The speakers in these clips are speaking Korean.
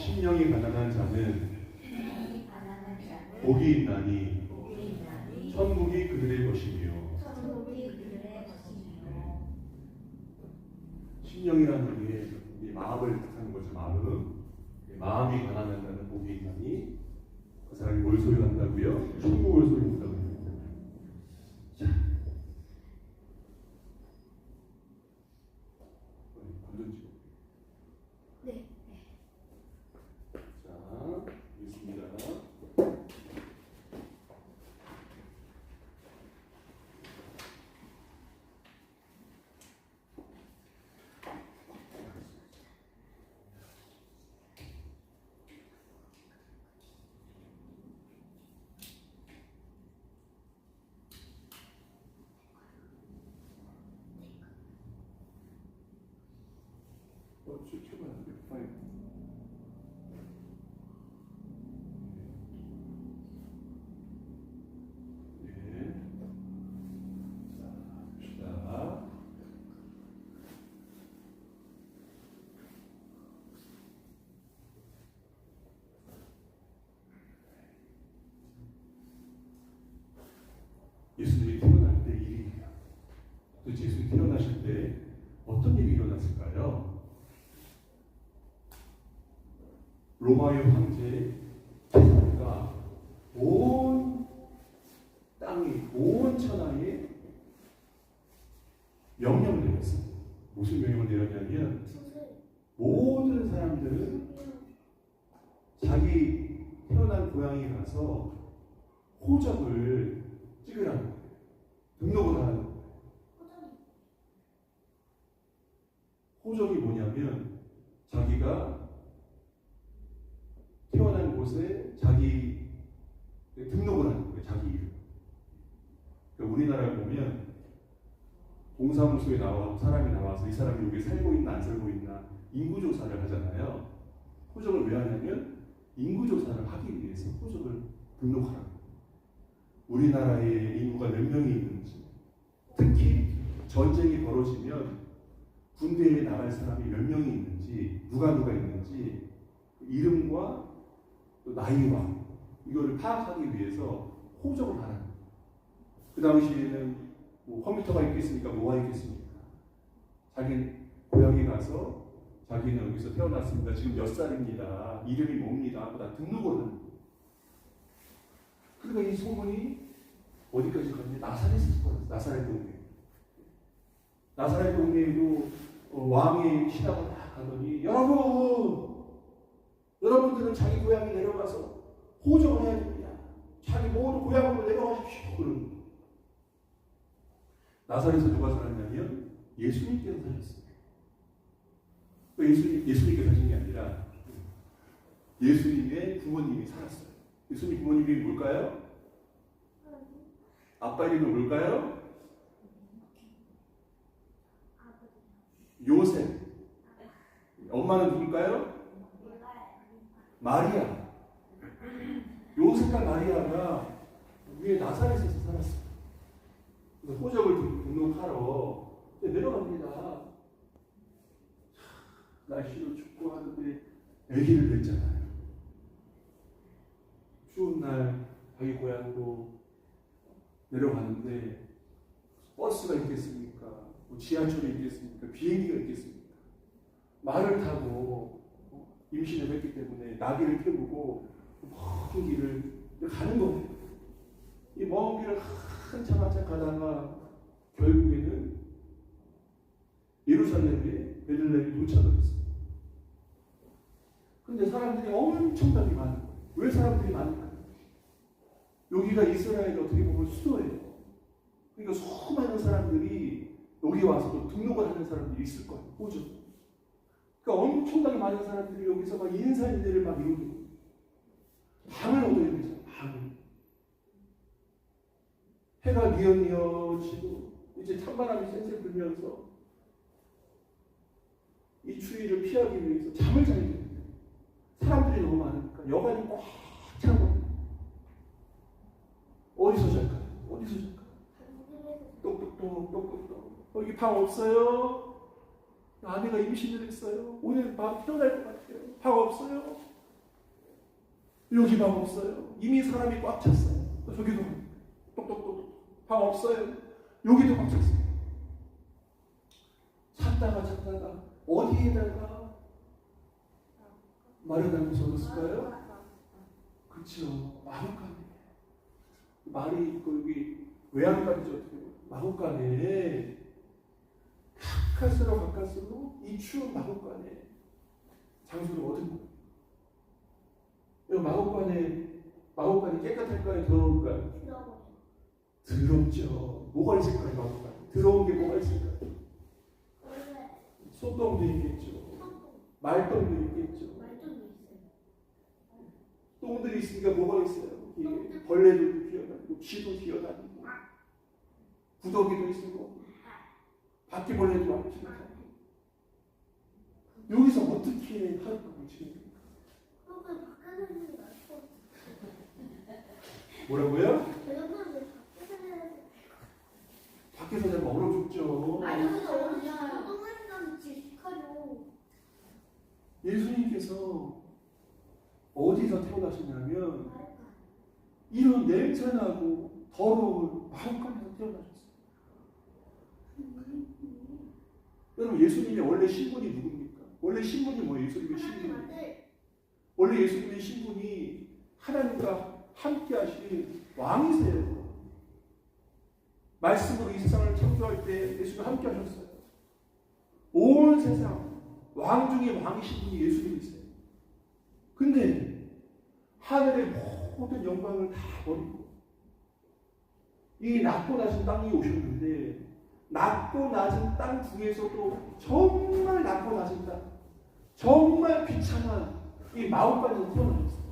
심령이 가난한 자는 복이 있나니 천국이 그들의 것이며. 심령이라는 게 이 마음을 뜻하는 거죠. 마음이 가난한 자는 복이 있나니 그 사람이 뭘 소유한다고요? 천국을 소유한다고 합니다. 자, 완전 찍어. 네. 자, 있습니다. 켜봐야 돼. 파일. 네. 자, 봅시다. 예수님이 태어날 때 일입니다. 도대체 예수님이 태어나실 때 어떤 일이 일어났을까요? 로마의 황제 케사르가 온 땅에, 온 천하에 명령을 내렸습니다. 무슨 명령을 내렸냐면 모든 사람들은 자기 태어난 고향에 가서 호적을 찍으라는 거예요. 등록을 하라는 거예요. 호적이 뭐냐면 자기가 태어난 곳에 자기 등록을 하는 거예요. 자기 이름. 그러니까 우리나라에 보면 동사무소에 사람이 나와서 이 사람이 여기 살고 있나 안 살고 있나 인구조사를 하잖아요. 호적을 왜 하냐면 인구조사를 하기 위해서 호적을 등록하라고. 우리나라에 인구가 몇 명이 있는지, 특히 전쟁이 벌어지면 군대에 나갈 사람이 몇 명이 있는지, 누가 있는지 이름과 또 나이와 이거를 파악하기 위해서 호적을 하라는 거예요. 그 당시에는 뭐 컴퓨터가 있겠습니까? 뭐가 있겠습니까? 자기 고향에 가서 자기는 여기서 태어났습니다. 지금 몇 살입니다. 이름이 뭡니다. 하고 다 등록을 하는 거예요. 그러니까 이 소문이 어디까지 갔는지 나사렛에서 걸렸어요. 나사렛 동네. 나사렛 동네에도 왕의 신하가 딱 가더니 여러분들은 자기 고향에 내려가서 호적을 해야 됩니다. 자기 모든 고향으로 내려가십시오. 그러는 거예요. 나사렛에서 누가 살았냐면 예수님께서 사셨어요. 예수님께서 사신 게 아니라 예수님의 부모님이 살았어요. 예수님 부모님이 뭘까요? 아빠 이름이 뭘까요? 요셉. 엄마는 누굴까요? 마리아. 요셉과 마리아가 위에 나사렛에서 살았어요. 그래서 호적을 등록하러 내려갑니다. 날씨도 춥고 하는데 아기를 냈잖아요. 추운 날 자기 고향으로 내려가는데 버스가 있겠습니까? 뭐 지하철이 있겠습니까? 비행기가 있겠습니까? 말을 타고 임신을 했기 때문에 나귀를 태우고 먼 길을 가는 거예요. 이 먼 길을 한참 가다가 결국에는 예루살렘에 베들레헴에 도착을 했어요. 근데 사람들이 엄청나게 많은 거예요. 왜 사람들이 많을까요? 여기가 이스라엘이 어떻게 보면 수도예요. 그러니까 수많은 사람들이 여기 와서 또 등록을 하는 사람들이 있을 거예요. 호주. 그러니까 엄청나게 많은 사람들이 여기서 막 인사인대를 막 이루고 있어요. 방을 얻어야 되잖아요. 방을. 해가 뉘엿뉘엿지고 이제 찬바람이 쌩쌩 불면서 이 추위를 피하기 위해서 잠을 자야 됩니다. 사람들이 너무 많으니까 여관이 꽉 차고 어디서 잘까요? 어디서 잘까요? 똑똑똑 여기 방 없어요? 아내가 임신을 했어요. 오늘 밤 태어날 것 같아요. 방 없어요? 여기 방 없어요. 이미 사람이 꽉 찼어요. 저기도 똑똑똑 방 없어요. 여기도 꽉 찼어요. 찾다가 어디에다가 마련한 곳이 어딨을까요? 그렇죠. 마구간에. 말이 있고 여기 외양간이죠. 어떻게 보면. 마구간에 가까스로 이 추운 마구간에 장소를 얻은 거예요. 마구간이 깨끗할까요? 더러울까요? 더럽죠. 뭐가 있을까요? 마구간에 더러운 게 뭐가 있을까요? 소똥도 있겠죠. 말똥도 있겠죠. 똥들이 있으니까 뭐가 있어요? 벌레도 기어다니고 쥐도 기어다니고 구더기도 있고 바퀴벌레도 많죠. 여기서 어떻게 하룻밤을 지냅니까? 뭐라고요? 밖에서 자면 얼어 죽죠. 예수님께서 어디서 태어나셨냐면 이런 냄새나고 더러운 마음간에서 태어나셨어요. 여러분 예수님의 원래 신분이 누굽니까? 원래 신분이 뭐예요? 예수님의 신분이 원래 예수님의 신분이 하나님과 함께 하신 왕이세요. 말씀으로 이 세상을 창조할 때 예수님과 함께 하셨어요. 온 세상 왕 중에 왕이신 분이 예수님이세요. 근데 하늘의 모든 영광을 다 버리고 이 낮고 낮은 땅에 오셨는데 낮고 낮은 땅 중에서도 정말 낮고 낮은 땅, 정말 비참한 이 마음간에서 태어나셨어요.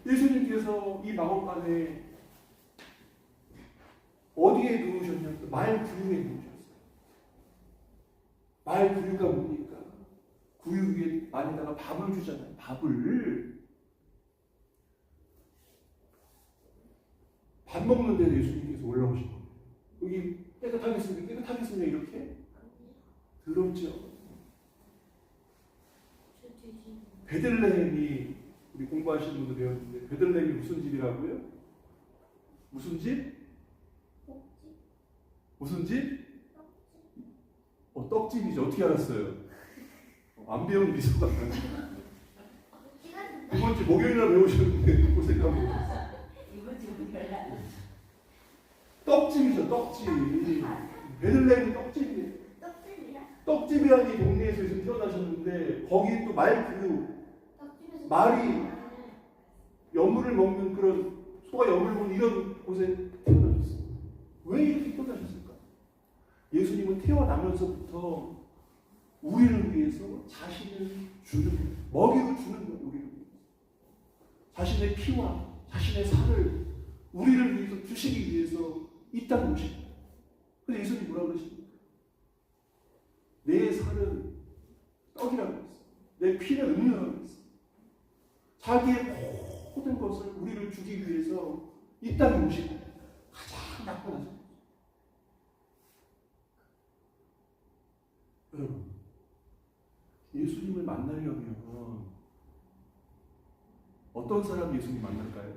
예수님께서 이 마음간에 어디에 누우셨냐면 말 구유에 누우셨어요. 말 구유가 뭡니까? 구유 위에 안에다가 밥을 주잖아요. 밥을. 밥 먹는 데도 예수님께서 올라오신 거예요. 여기 깨끗하겠습니까? 이렇게? 더럽죠. 베들레헴이 우리 공부하시는 분들 배웠는데 베들레헴이 무슨 집이라고요? 무슨 집? 무슨 집? 떡집이죠. 어떻게 알았어요? 안 배운 미소가 나요. 이번 주 목요일날 배우셨는데 고생하고 떡집이죠. 떡집. 베들레헴이 떡집이에요. 떡집이라는 동네에서 지금 태어나셨는데 거기 또 말이 여물을 먹는 그런 소가 여물을 먹는 이런 곳에 태어나셨어요. 왜 이렇게 태어나셨을까? 예수님은 태어나면서부터 우리를 위해서 자신을 주는 먹이를 주는 거예요. 우리를 위해서 자신의 피와 자신의 살을 우리를 위해서 주시기 위해서 이 땅에 오신 거예요. 근데 예수님이 뭐라고 그러십니까? 내 살은 떡이라고 했어요. 내 피는 음료라고 했어요. 자기의 모든 것을 우리를 주기 위해서 이 땅에 오신 거예요. 가장 나쁜 아들. 여러분, 예수님을 만나려면 어떤 사람 예수님 만날까요?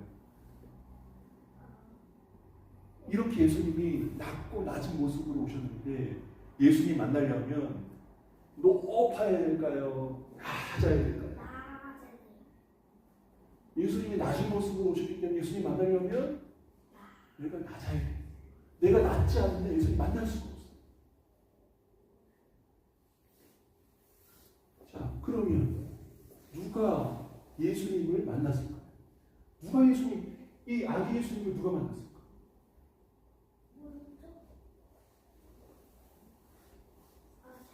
이렇게 예수님이 낮고 낮은 모습으로 오셨는데 예수님 만나려면 높아야 될까요? 낮아야 될까요? 예수님이 낮은 모습으로 오셨기 때문에 예수님 만나려면 내가 낮아야 돼요. 내가 낮지 않는데 예수님 만날 수가 없어요. 자, 그러면 누가 예수님을 만났을까요? 누가 이 아기 예수님을 누가 만났을까요?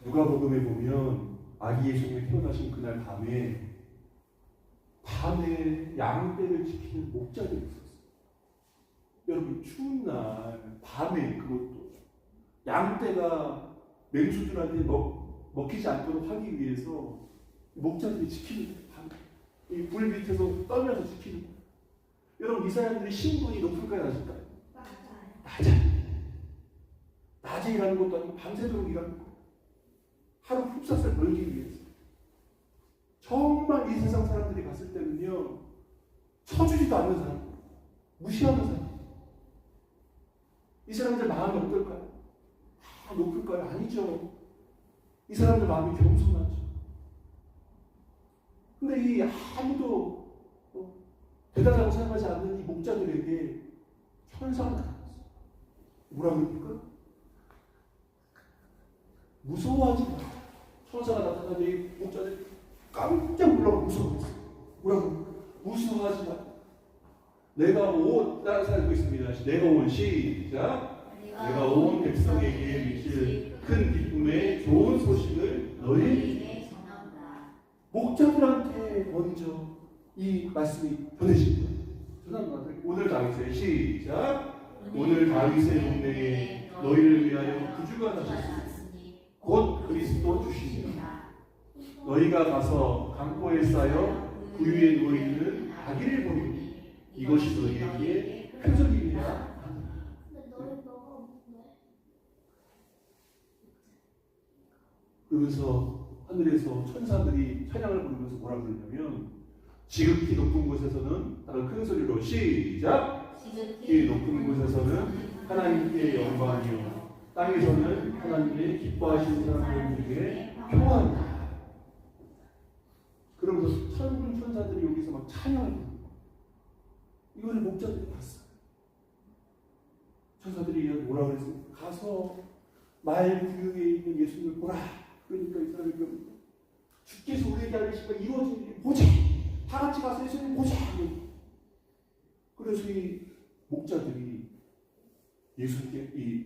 누가복음에 보면 아기 예수님이 태어나신 그날 밤에 양떼를 지키는 목자들이 있었어요. 여러분 추운 날 밤에 그것도 양떼가 맹수들한테 먹히지 않도록 하기 위해서 목자들이 지키는 거예요. 이 불 밑에서 떨면서 지키는 거예요. 여러분 이 사람들이 신분이 높을까요? 낮을까요? 낮아요. 낮에 일하는 것도 아니고 밤새도록 일하는 거예요. 하루 흡사살 벌기 위해서. 정말 이 세상 사람들이 봤을 때는요, 쳐주지도 않는 사람, 무시하는 사람. 이 사람들 마음이 어떨까요? 높을까요? 아니죠. 이 사람들 마음이 겸손하죠. 근데 이 아무도 대단하다고 생각하지 않는 이 목자들에게 천사가 나타났어요. 뭐라 그럽니까? 무서워하지 마. 천사가 나타나니 이 목자들이 깜짝 놀라고 무서워했어요. 뭐라고? 무서워하지 마. 내가 온, 따라 살고 있습니다. 내가 온, 시작. 내가 온 백성에게 미칠 큰 기쁨의 좋은 소식을 너희에게 전한다. 목자들한테 먼저 이 말씀이 전해진 거예요. 전합니다. 오늘 다윗의 시작. 오늘 다윗의 동네에 너희를 위하여 구주가 나셨으니 곧 그리스도 주시니라. 너희가 가서 강포에 쌓여 그 위에 누워있는 아기를 보리니 이것이 너희에게 표적이니라. 그러면서 하늘에서 천사들이 찬양을 부르면서 뭐라 그러냐면 지극히 높은 곳에서는 다른 큰 소리로 시작. 지극히 높은 곳에서는 하나님께 영광이요 땅에서는 하나님의 기뻐하시는 사람들에게 평안이다. 그러면서 천군 천사들이 여기서 막 찬양을 부르는 거예요. 이거를 목자들이 봤어요. 천사들이 뭐라 그랬어요? 가서 말 구유에 있는 예수님을 보라. 그러니까 이 사람이 주께서 우리에게 알리신 바 이루어진 일이 보자. 다 같이 가서 예수님 보자. 그래서 이 목자들이 예수님께 이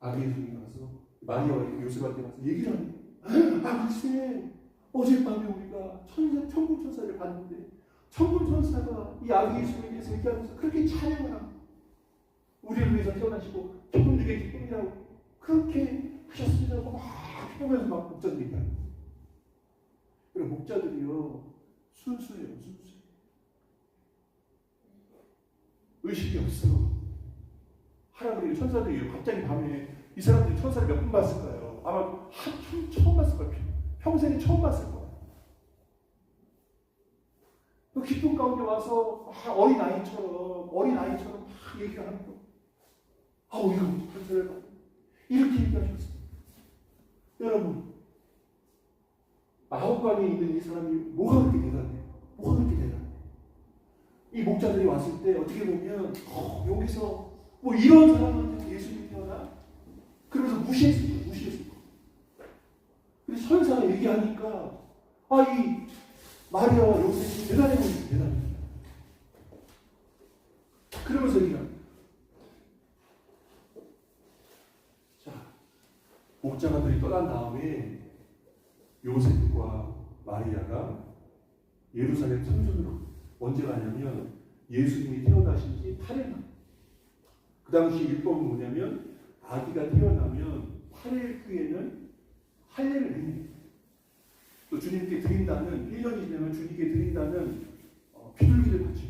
아기 예수님 가서 마리아와 요셉한테 가서 얘기를 하는 거예요. 아 글쎄 어젯밤에 우리가 천군 천사를 봤는데 천군 천사가 이 아기 예수님에 대해서 얘기하면서 그렇게 찬양을 하고 우리를 위해서 태어나시고 기쁨 중에 기쁨이라고 그렇게 하셨습니다고 막 하면서 막 목자들이 얘기하는 거예요. 그리고 목자들이요 순수해요. 순수해. 의식이 없어. 하나님의 천사들이 갑자기 밤에 이 사람들이 천사를 몇 번 봤을까요? 아마 처음 봤을 거예요. 평생에 처음 봤을 거예요. 그 기쁨 가운데 와서 어린아이처럼 막 얘기를 하는 거예요. 이거 천사를 봐. 이렇게 얘기하셨어요. 여러분, 마법관에 있는 이 사람이 뭐가 그렇게 대단해요? 뭐가 그렇게 대단해요? 이 목자들이 왔을 때 어떻게 보면 여기서 뭐 이런 사람한테 예수님이 태어나? 그러면서 무시했을 거예요. 근데 천사가 얘기하니까 이 마리아와 요셉이 대단해 보이죠. 대단해. 그러면서 얘기합니다. 자, 목자들이 떠난 다음에 요셉과 마리아가 예루살렘 성전으로 언제 가냐면 예수님이 태어나신 지 8일 만. 그 당시 율법은 뭐냐면 아기가 태어나면 8일 후에는 할례를 해요. 또 주님께 드린다는 1년이 지나면 주님께 드린다는 비둘기를 바쳐요.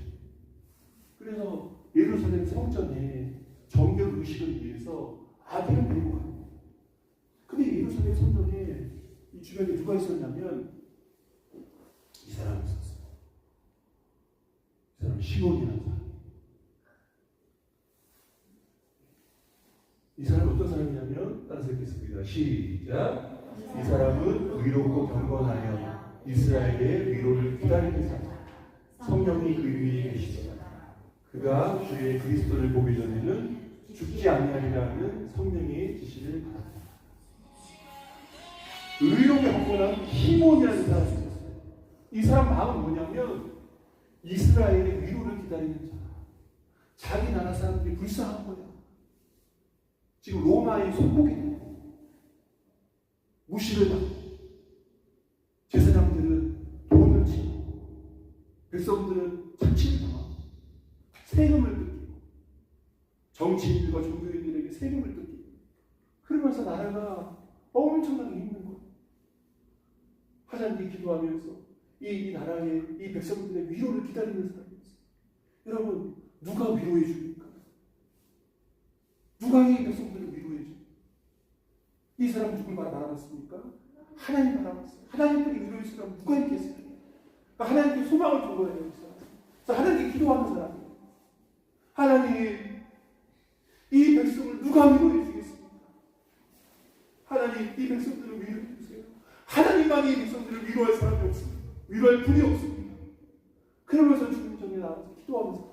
그래서 예루살렘 성전에 정결 의식을 위해서 아기를 데리고 가요. 근데 예루살렘 성전에 이 주변에 누가 있었냐면 이 사람이 있었어요. 이 사람은 시몬이라는 사람. 이 사람은 어떤 사람이냐면 따라서 읽겠습니다. 시작. 이 사람은 의롭고 경건하여 이스라엘의 위로를 기다리는 사람. 성령이 그 위에 계시더라. 그가 주의 그리스도를 보기 전에는 죽지 아니하리라는 성령의 지시를 받았다. 의롭고 경건한 시몬이라는 사람이 있었어요. 이 사람 마음은 뭐냐면 이스라엘의 위로를 기다리는 자. 자기 나라 사람들이 불쌍한 거야. 지금 로마의 속국이 되고 무시를 받고 제사장들은 돈을 치고 백성들은 착취를 당하고 세금을 뜯기고 정치인들과 종교인들에게 세금을 뜯기고 그러면서 나라가 엄청나게 힘든 거예요. 하나님께 기도하면서 이 나라의 이 백성들의 위로를 기다리는 사람이 있어요. 여러분 누가 위로해 줍니까? 누가 이 백성들을 위로해 줍니까? 이 사람 누굴 알아봤습니까? 하나님 알아봤어요. 하나님들이 위로해 주라면 누가 있겠어요? 그러니까 하나님께 소망을 준 거예요. 그래서 하나님께 기도하는 사람이에요. 하나님, 이 백성을 누가 위로해 주겠습니까? 하나님, 이 백성들을 위로해 주세요. 하나님만이 이 백성들을 위로할 사람이 없습니다. 위로할 분이 없습니다. 그러면서 주님 전에 나와서 기도하면서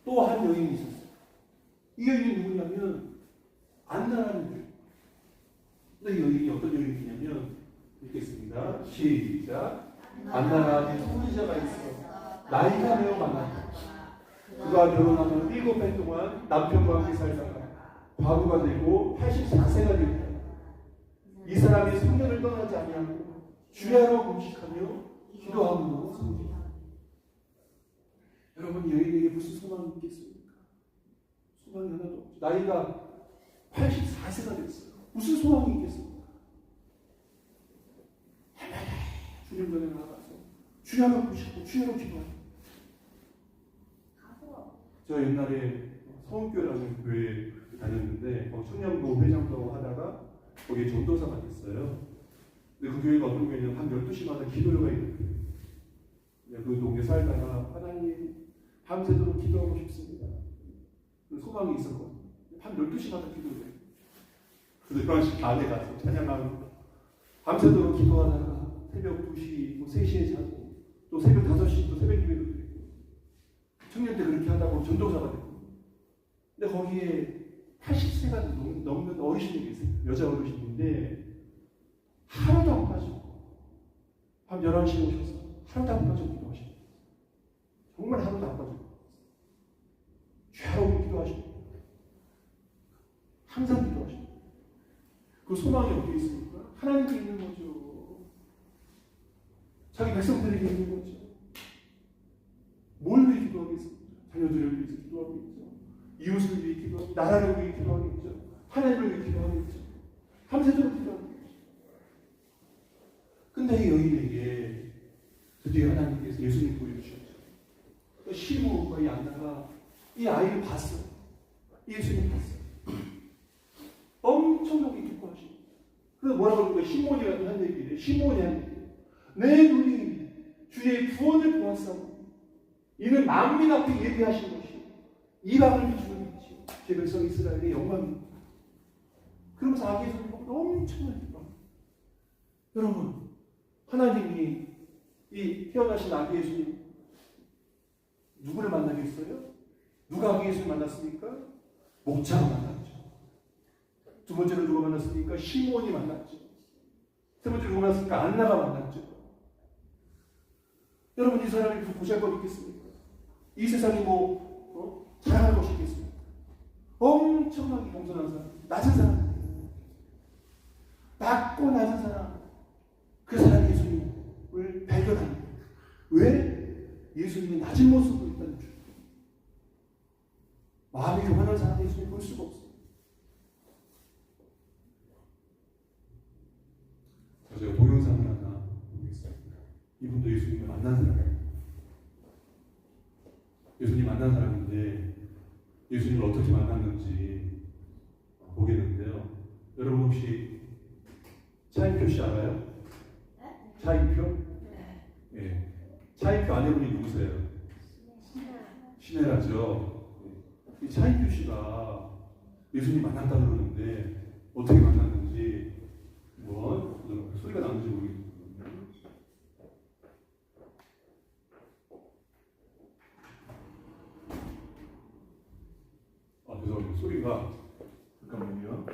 또 한 여인이 있었어요. 이 여인이 누구냐면 안나라는 여인. 근데 이 여인이 어떤 여인이냐면 읽겠습니다. 시작. 안나라는 선지자가 있어 나이가 매우 많았다. 그가 결혼하면 7해 동안 남편과 함께 살다가 과부가 되고 84세가 되었다. 이 사람이 성전을 떠나지 아니하고 주야로 금식하며 기도함으로 섬기다. 여러분, 여인에게 무슨 소망이 있겠습니까? 소망이 하나도 없죠. 나이가 84세가 됐어요. 무슨 소망이 있겠습니까? 주님 전에 나가서 주야로 금식하고 주야로 기도하고. 저 옛날에 성교라는 교회 다녔는데 청년부 회장도 하다가 거기에 전도사가 됐어요. 근데 그 교회가 어떤 교회냐면 한 12시마다 기도회가 있는 교회. 그 동네 살다가 하나님 밤새도록 기도하고 싶습니다. 소망이 있었거든요. 한 12시마다 기도해요. 그래서 11시 반에 가서 찬양하고 밤새도록 기도하다가 새벽 2시, 또 3시에 자고 또 새벽 5시, 또 새벽 예배도 드리고 청년 때 그렇게 하다가 전도사가 됐고, 근데 거기에 80세가 넘는 어르신이 계세요. 여자 어르신인데 하루도 안 빠지고 밤 11시에 오셔서 하루도 안 빠지고 기도하십니다. 정말 하루도 안 빠지고 죄로 기도하십니다. 항상 기도하십니다. 그 소망이 어디에 있습니까? 하나님께 있는 거죠. 자기 백성들에게 있는 거죠. 뭘 위해 기도하겠습니까? 자녀들을 위해서 기도하겠죠. 이웃을 위해 기도하겠죠. 나라를 위해 기도하겠죠. 하나님을 위해 기도하겠죠. 밤새도록 기도하겠죠. 근데 이 여인에게 드디어 하나님께서 예수님 보여주셨죠. 시므온과 이 안나가 이 아이를 봤어요. 예수님 봤어요. 엄청나게 기뻐하시고. 그래서 뭐라고 그러니까 시므온이 한 얘기예요. 시므온이 한 얘기예요. 내 눈이 주의 구원을 보았사오니 이는 만민 앞에 예비하신 것이 이방을 비추는 빛이요 제 백성 이스라엘의 영광입니다. 그러면서 아기 예수님 보고 엄청나게 기뻐합니다. 여러분, 하나님이 이 태어나신 아기 예수님 누구를 만나겠어요? 누가 아기 예수님 만났습니까? 목자가 만났죠. 두 번째로 누가 만났습니까? 시므온이 만났죠. 세 번째로 누가 만났습니까? 안나가 만났죠. 여러분, 이 사람이 보잘것 있겠습니까? 이 세상이 잘할 것이 있겠습니까? 엄청나게 겸손한 사람, 낮은 사람, 낮고 낮은 사람, 그 사람이 예수님을 발견합니다. 왜? 예수님이 낮은 모습으로 있다는 줄. 마음이 교만한 사람이 예수님을 볼 수가 없어요. 제가 동영상을 하나 보겠습니다. 이분도 예수님을 만난 사람이에요. 예수님 만난 사람인데 예수님을 어떻게 만났는지 보겠는데요. 여러분 혹시 차인표 씨 알아요? 차인표? 네. 예. 차인표 아내분이 누구세요? 신혜라죠. 이 차인표 씨가 예수님 만났다 그러는데 어떻게 만났는지 소리가 나는지 모르겠어요. 죄송합니다. 소리가 잠깐만요.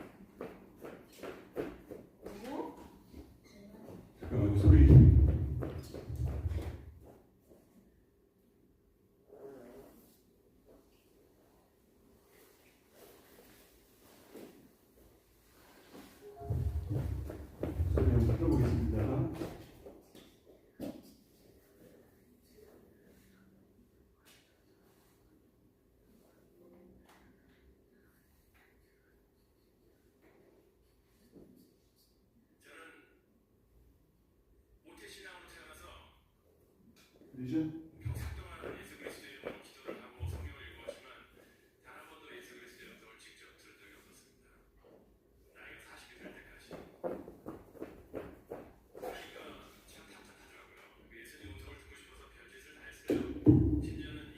잠깐만요. 소리. 소리 한번 들어보겠습니다. 그죠? 평생 동안 예수 그리스도의 이름으로 기도를 하고 성경을 읽어왔지만 단 한 번도 예수 그리스도의 음성을 직접 들은 적이 없었습니다. 나이가 40이 될 때까지. 나이가 참 답답하더라고요. 심지어는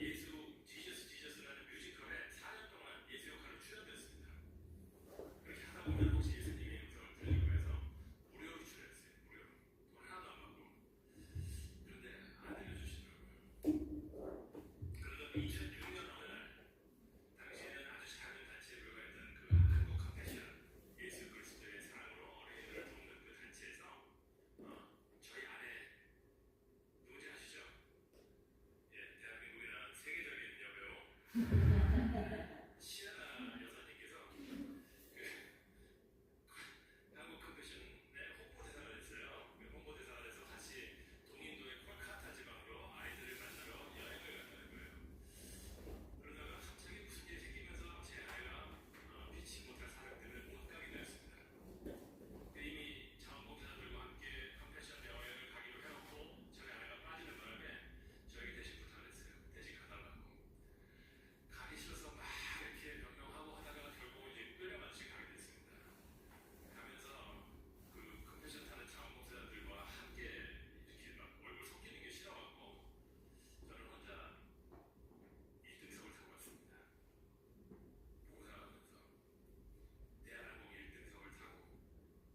지저스라는 뮤지컬에 4년 동안 예수 역할을 출연했습니다. 그렇게 하다 보면 혹시 예수님의 음성을 들으려고 해서 무료로 출연했어요. 무료로. 돈 하나도 안 받고. 그런데 안 들려주시더라고요. 그러다 2006년 어느 날 당시에는 아주 작은 단체에 불과했던 그 한국 컴패션 예수 그리스도의 사랑으로 어린이들을 돕는 그 단체에서 저희 아내 누군지 아시죠? 예, 대한민국에 나온 세계적인 여배우 시아나 여사님께서 그 한국 컴패션의 홍보대사가 됐어요. 그 홍보대사가 돼서 다시 동인도의 콜카타 지방으로 아이들을 만나러 여행을 갔다는 거예요. 그러다가 갑자기 무슨 일이 생기면서 제 아이가 피치 못할 사람들을 못 가게 되었습니다. 이미 자원봉사자들과 함께 컴패션 여행을 가기로 해놓고 저희 아이가 빠지는 바람에 저에게 대신 부탁을 했어요. 대신 가달라고. 가기 싫어서 막 이렇게 명령하고 하다가 결국 이제 끌려가듯이 가게 됐습니다. 가면서 그 컴패션 타는 자원봉사자들과 함께 이렇게 막 얼굴 섞이는 게 싫어갖고 저는 혼자 1등석을 타고 왔습니다. 봉사하면서 대한항공 1등석을 타고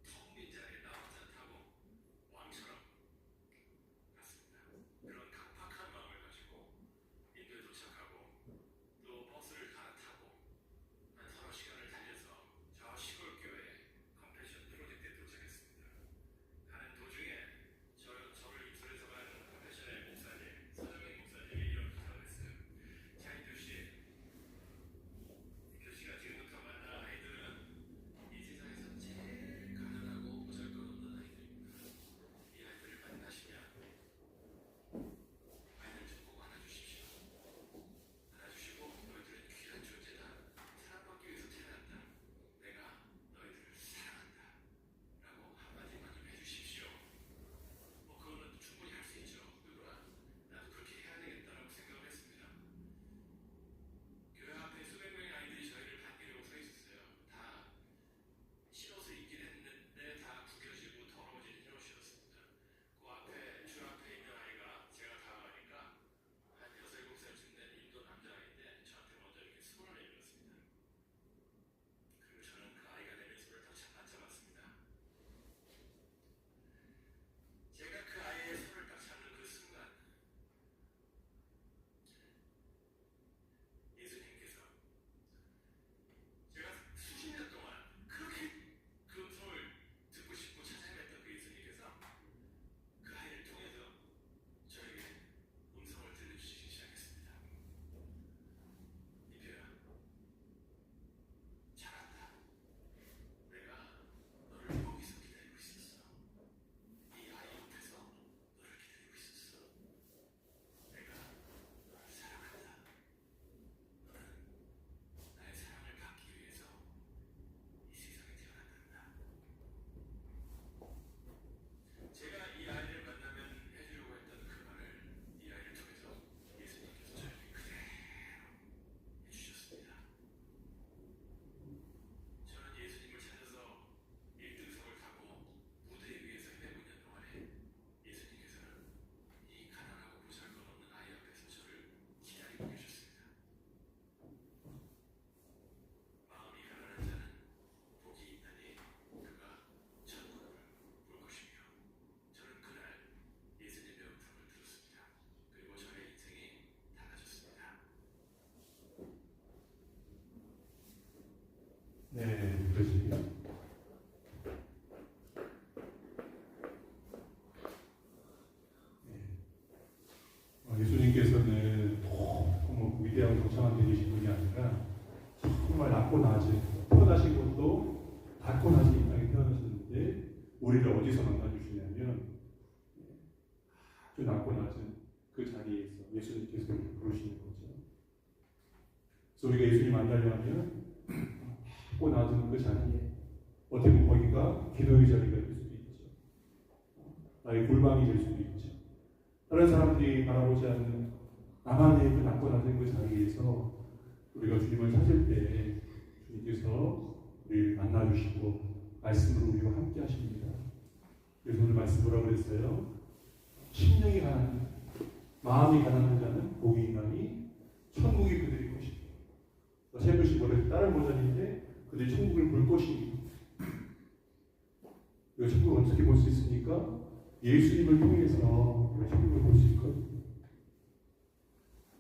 텅 빈 자리에 나 혼자 타고 왕처럼 갔습니다. 그런 강팍한 마음을 가지고 인도에 도착하고 또 버스를 갈아타고 한 서너 시간을 달려서 저 시골 교회 컴패션 프로젝트에 도착했습니다. 가는 도중에 저를 입술에서 간 컴패션의 목사님, 서정인 목사님이 이런 부탁을 했어요. 차인두 씨, 교씨가 지금부터 만날 아이들은 이 세상에서 제일 가난하고 보잘것없는 아이들입니다. 이 아이들을 만나시면 아이들 좀 꼭 안아주십시오. 안아주시고 너희들은 귀한 존재다. 사랑받기 위해서 태어났다. 내가 너희들을 사랑한다. 라고 한마디만 좀 해주십시오. 그거는 충분히 할 수 있죠. 누구나 나도 그렇게 해야 되겠다라고 생각을 했습니다. 교회 앞에 수백 명의 아이들이 저희를 반기려고 서 있었어요. 다 흰옷을 입긴 했는데 다 구겨지고 더러워진 흰옷이었습니다. 그 앞에 줄 앞에 있는 아이가 제가 다가가니까 한 6, 7살쯤 된 인도 남자아이인데 저한테 먼저 이렇게 손을 내밀었습니다. 그리고 저는 그 아이가 내민 손을 딱 잡았습니다. 제가 그 아이의 손을 딱 잡는 그 순간 예수님께서 제가 수십 년 동안 그렇게 그 음성을 듣고 싶고 찾아냈던 그 예수님께서 그 아이를 통해서 저에게 음성을 들려주시기 시작했습니다. 이별아, 잘한다. 내가 너를 거기서 기다리고 있었어. 이 아이 옆에서 너를 기다리고 있었어. 내가 너를 사랑한다. 너는 나의 사랑을 받기 위해서 이 세상에 태어났단다. 제가 이 아이를 만나면 해주려고 했던 그 말을 이 아이를 통해서 예수님께서 저에게 그대로 해주셨습니다. 저는 예수님을 찾아서 1등석을 타고 무대 위에서 헤매고 있는 동안에 예수님께서는 이 가난하고 보잘것없는 아이 앞에서 저를 기다리고 계셨습니다. 마음이 가난한 자는 복이 있나니 그가 천국을 볼 것이며 저는 그날 예수님의 음성을 들었습니다. 그리고 저의 인생이 달라졌습니다. 네, 그러시군요. 예수님께서는 뭐 위대하고 거창한 분이신 분이 아니라 정말 낮고 낮은 태어나신 것도 낮고 낮은 이 땅에 태어나셨는데 우리를 어디서 만나주시냐면 아주 낮고 낮은 그 자리에서 예수님께서 부르시는 거죠. 그래서 우리가 예수님 만나려면 낮고 낮은 그 자리에 어떻게 보면 거기가 기도의 자리가 될 수도 있죠. 나의 골방이 될 수도 있죠. 다른 사람들이 바라보지 않는 나만의 그 낮고 낮은 그 자리에서 우리가 주님을 찾을 때 주님께서 우리를 만나주시고 말씀으로 우리와 함께 하십니다. 그래서 오늘 말씀 뭐라고 그랬어요? 심령이 가난한 마음이 가난한 자는 복이 있나니 천국이 그들의 것이다. 세부시 원래 다른 버전인데 그들이 천국을 볼 것입니다. 우리가 천국을 어떻게 볼 수 있습니까? 예수님을 통해서 우리가 천국을 볼 수 있거든요.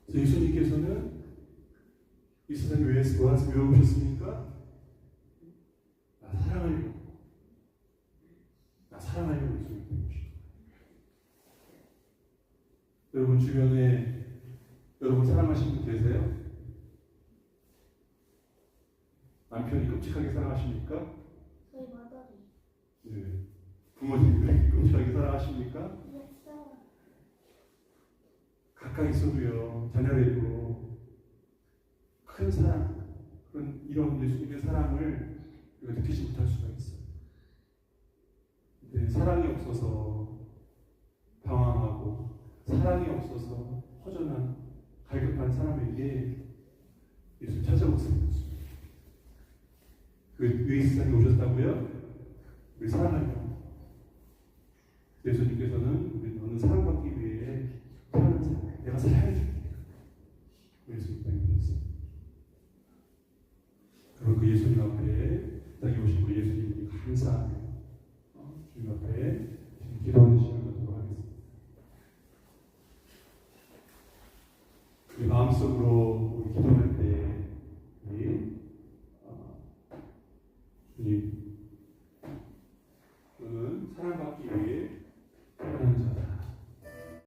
그래서 예수님께서는 이 세상에 왜 오셨습니까? 나 사랑하려고. 나 사랑하려고 예수님이 오셨다. 여러분 주변에 여러분 사랑하시는 분 계세요? 남편이 끔찍하게 사랑하십니까? 저희 마더리. 네. 부모님이 끔찍하게 사랑하십니까? 했어요. 가까이 있어도요, 자녀에도 큰 사랑, 그런 이런 예수님의 사랑을 우리가 느끼지 못할 수가 있어요. 근데 사랑이 없어서 방황하고, 사랑이 없어서 허전한, 갈급한 사람에게 예수 찾아올 수 있습니다. 왜 세상에 오셨다고요? 우리 사랑하려고. 예수님께서는 우리 너는 사랑받기 위해 태어난 사람, 내가 사랑해줄게. 예수님 땅에 오셨어요. 그리고 그 예수님 앞에 땅에 오신 그 예수님이 감사하며 주님 앞에 기도하는 시간을 갖도록 하겠습니다. 우리 마음속으로 우리 기도하는